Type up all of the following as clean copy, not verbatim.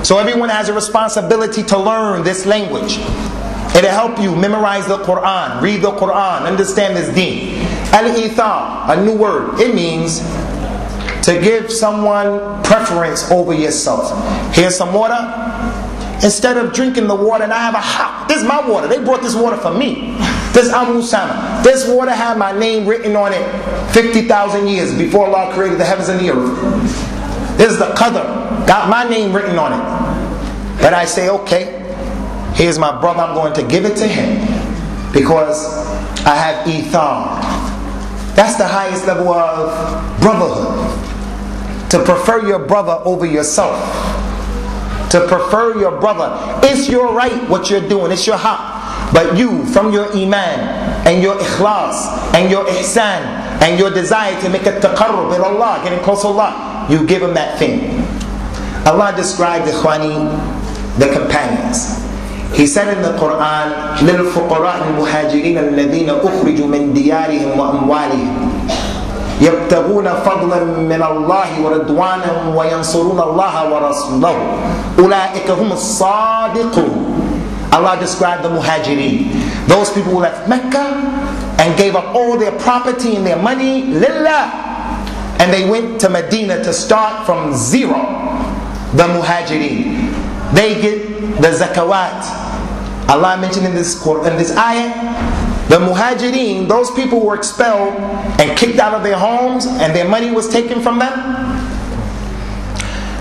So everyone has a responsibility to learn this language. It'll help you memorize the Quran, read the Quran, understand this deen. Al-Ithar, a new word. It means to give someone preference over yourself. Here's some water. Instead of drinking the water, and I have a hot, this is my water. They brought this water for me. This Usaamah. This water had my name written on it 50,000 years before Allah created the heavens and the earth. This is the Qadr. Got my name written on it. But I say, okay, here's my brother. I'm going to give it to him because I have Ithar. That's the highest level of brotherhood. To prefer your brother over yourself. To prefer your brother. It's your right what you're doing. It's your haq. But you, from your iman and your ikhlas and your ihsan and your desire to make a taqarrub with Allah, getting close to Allah, you give him that thing. Allah described the companions. He said in the Quran, لِلْفُقَرَاءِ الْمُهَاجِرِينَ الَّذِينَ أُخْرِجُوا مِنْ دِيَارِهِمْ وَأَمْوَالِهِمْ يبتغون فضلا من الله ورضوانا وينصرون الله ورسوله أولئك هم الصادقون. Allah described the muhajirin, those people who left Mecca and gave up all their property and their money lillah, and they went to Medina to start from zero. The muhajirin, they get the zakawat. Allah mentioned in this ayah, the muhajirin, those people who were expelled and kicked out of their homes and their money was taken from them.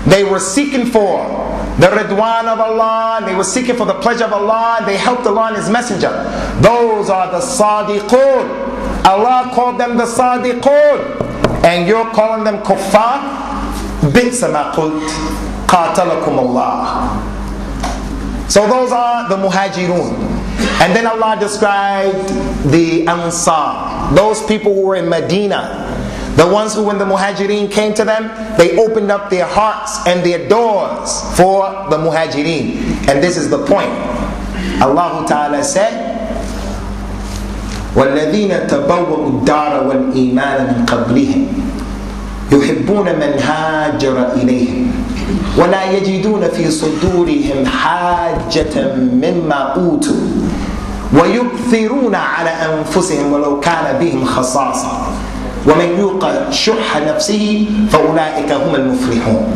They were seeking for the ridwan of Allah, and they were seeking for the pleasure of Allah, and they helped Allah and His Messenger. Those are the sadiqun. Allah called them the sadiqun, and you're calling them kuffar. Bi'sa ma qult, qatalakum Allah. So those are the muhajirun. And then Allah described the ansar, those people who were in Medina. The ones who, when the muhajirin came to them, they opened up their hearts and their doors for the muhajirin. And this is the point. Allah Ta'ala said, وَالَّذِينَ تَبَوَّأُوا الدَّارَ وَالْإِيمَانَ مِنْ قَبْلِهِمْ يُحِبُّونَ مَنْ هَاجَرَ إِلَيْهِمْ وَلَا يَجِدُونَ فِي صُدُورِهِمْ حَاجَةً مِمَّا أُوتُوا وَيُؤْثِرُونَ عَلَى أَنفُسِهِمْ وَلَوْ كَانَ بِهِمْ خَصَاصَةٌ وَمَنْ يُوقَ شُحَّ نَفْسِهِ فَأُولَٰئِكَ هُمُ الْمُفْلِحُونَ.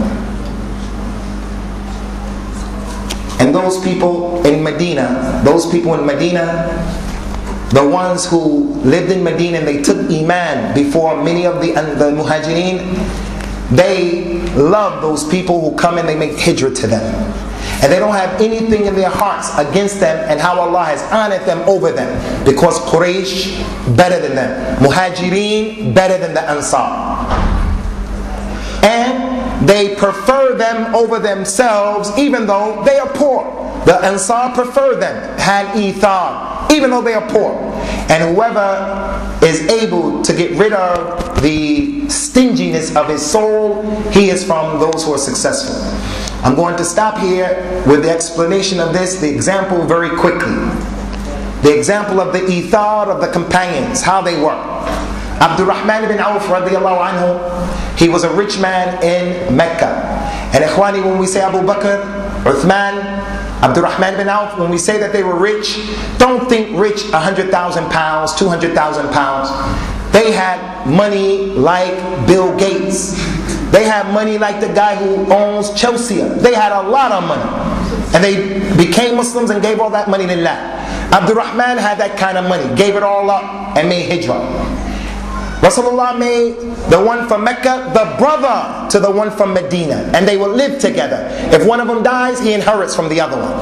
And those people in Medina, the ones who lived in Medina and they took iman before many of the muhajirin, they love those people who come and they make hijrah to them. And they don't have anything in their hearts against them and how Allah has honored them over them. Because Quraysh better than them. Muhajirin better than the Ansar. And they prefer them over themselves even though they are poor. The Ansar prefer them, had ithar, even though they are poor. And whoever is able to get rid of the stinginess of his soul, he is from those who are successful. I'm going to stop here with the explanation of this, the example very quickly. The example of the ithar of the companions, how they were. Abdurrahman ibn Auf radiallahu anhu, he was a rich man in Mecca. And ikhwani, when we say Abu Bakr, Uthman, Abdurrahman ibn Auf, when we say that they were rich, don't think rich 100,000 pounds, 200,000 pounds. They had money like Bill Gates. They had money like the guy who owns Chelsea. They had a lot of money. And they became Muslims and gave all that money to Allah. Abdurrahman had that kind of money, gave it all up and made hijrah. Rasulullah made the one from Mecca the brother to the one from Medina. And they will live together. If one of them dies, he inherits from the other one.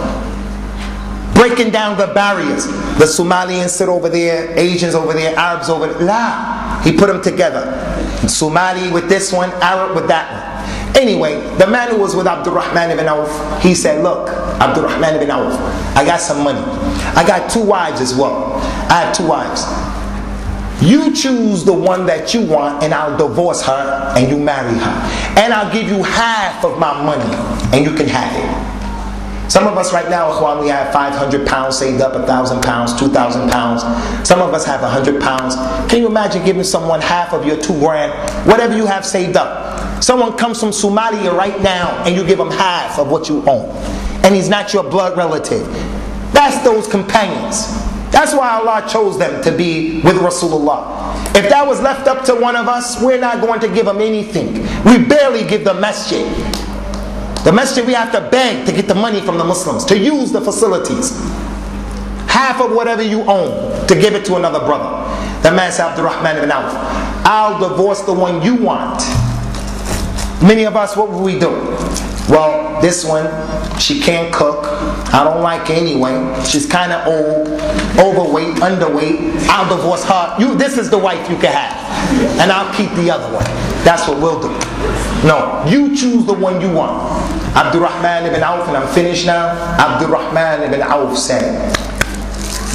Breaking down the barriers. The Somalians sit over there, Asians over there, Arabs over there. La. He put them together. Somali with this one, Arab with that one. Anyway, the man who was with Abdurrahman ibn Auf, he said, look, Abdurrahman ibn Auf, I got some money. I got 2 wives as well. I have 2 wives. You choose the one that you want and I'll divorce her and you marry her. And I'll give you half of my money and you can have it. Some of us right now, ikhwan, we have 500 pounds saved up, 1,000 pounds, 2,000 pounds. Some of us have 100 pounds. Can you imagine giving someone half of your 2 grand, whatever you have saved up? Someone comes from Somalia right now and you give him half of what you own, and he's not your blood relative. That's those companions. That's why Allah chose them to be with Rasulullah. If that was left up to one of us, we're not going to give him anything. We barely give the masjid. The masjid, we have to beg to get the money from the Muslims to use the facilities. Half of whatever you own to give it to another brother. The man said, Abdurrahman ibn Auf, I'll divorce the one you want. Many of us, what would we do? Well, this one, she can't cook. I don't like her anyway. She's kind of old, overweight, underweight. I'll divorce her. This is the wife you can have, and I'll keep the other one. That's what we'll do. No, you choose the one you want. Abdurrahman ibn Auf, and I'm finished now. Abdurrahman ibn Auf said,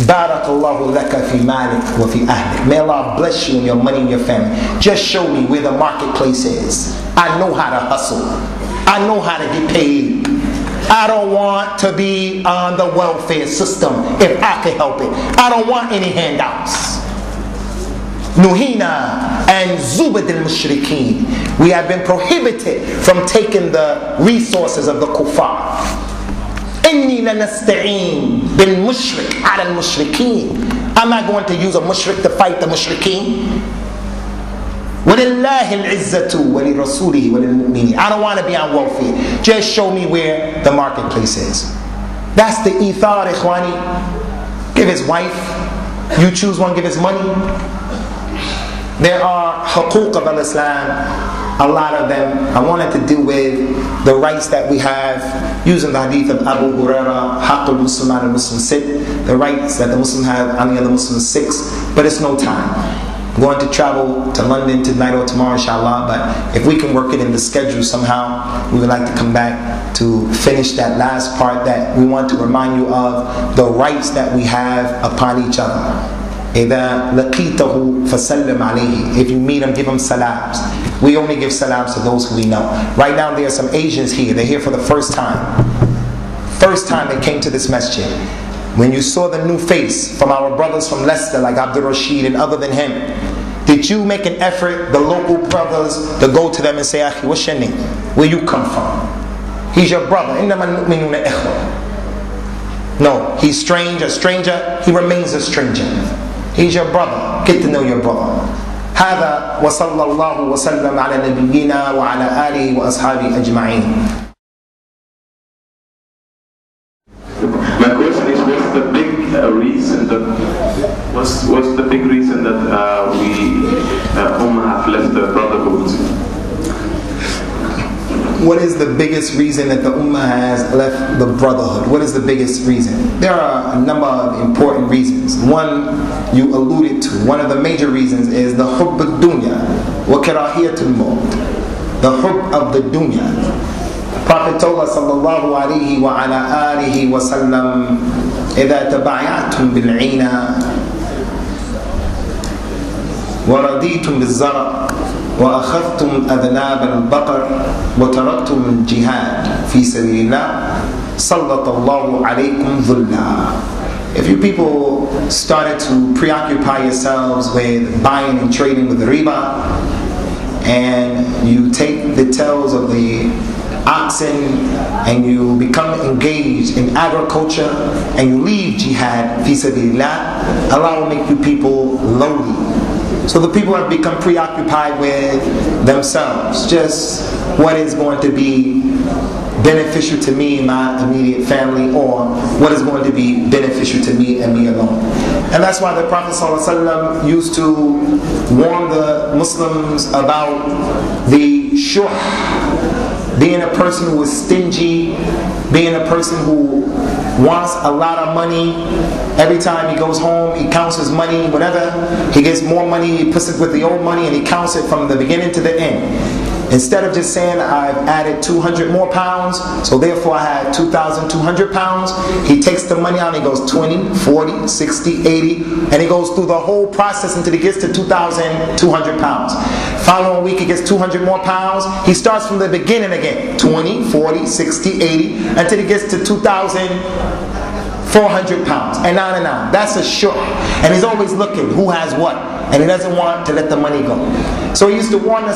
Barakallahu laka fi malik wa fi ahlik. May Allah bless you in your money and your family. Just show me where the marketplace is. I know how to hustle. I know how to get paid. I don't want to be on the welfare system if I can help it. I don't want any handouts. Nuhina and Zubad al-Mushrikeen. We have been prohibited from taking the resources of the kuffar. Inni lanasta'een bil mushrik ala al-mushrikeen. I'm not going to use a mushrik to fight the mushrikeen. وَلِلَّهِ الْعِزَّةُ وَلِرَسُولِهِ وَلِلْمُؤْمِنِينَ. I don't want to be on welfare. Just show me where the marketplace is. That's the ithar, ikhwani. Give his wife. You choose one, give his money. There are huquq of al-Islam, a lot of them. I wanted to deal with the rights that we have using the hadith of Abu Hurairah, Haqqul Muslim ala Muslim sit, the rights that the Muslim have on the other Muslims 6, but it's no time. I'm going to travel to London tonight or tomorrow, inshallah, but if we can work it in the schedule somehow, we would like to come back to finish that last part that we want to remind you of the rights that we have upon each other. إِذَا لَقِيتَهُ فَسَلِّمْ عَلَيْهِ. If you meet him, give him salams. We only give salams to those who we know. Right now there are some Asians here. They're here for the first time. First time they came to this masjid. When you saw the new face from our brothers from Leicester, like Abdul Rashid and other than him, did you make an effort, the local brothers, to go to them and say, Akhi, what's your name? Where you come from? He's your brother. إِنَّمَا الْمُؤْمِنُونَ إِخْوَةٌ. No, he's strange, a stranger, he remains a stranger. He's your brother. Get to know your brother. هذا وصلى الله وسلم على نبينا وعلى آله وأصحابه أجمعين. My question is, what's the big reason that what's the big reason that we have left the Brotherhood? What is the biggest reason that the Ummah has left the Brotherhood? What is the biggest reason? There are a number of important reasons. One you alluded to. One of the major reasons is the hubb al-dunya wa karahiyatul maut. The hubb of the dunya. Prophet told us sallallahu alayhi wa ala alihi wa sallam, إِذَا تَبَعْيَعْتُمْ بِالْعِينَ وَرَضِيتُمْ بِالزَّرَعِ وَأَخَذْتُمْ أَذْنَابَ الْبَقَرِ وَتَرَكْتُمْ الْجِهَادِ فِي سَبِيلِ اللَّهِ سَلَّطَ اللَّهُ عَلَيْكُمْ ظُلًّا. If you people started to preoccupy yourselves with buying and trading with the riba, and you take the tails of the oxen and you become engaged in agriculture and you leave jihad fi sabilillah, Allah will make you people lowly. So the people have become preoccupied with themselves, just what is going to be beneficial to me and my immediate family, or what is going to be beneficial to me and me alone. And that's why the Prophet ﷺ used to warn the Muslims about the shuh, being a person who is stingy, being a person who wants a lot of money. Every time he goes home, he counts his money. Whenever he gets more money, he puts it with the old money and he counts it from the beginning to the end. Instead of just saying, I've added 200 more pounds, so therefore I had 2,200 pounds, he takes the money out and he goes 20, 40, 60, 80, and he goes through the whole process until he gets to 2,200 pounds. Following week he gets 200 more pounds. He starts from the beginning again, 20, 40, 60, 80, until he gets to 2,400 pounds, and on and on. That's a shuh. And he's always looking who has what, and he doesn't want to let the money go. So he used to warn us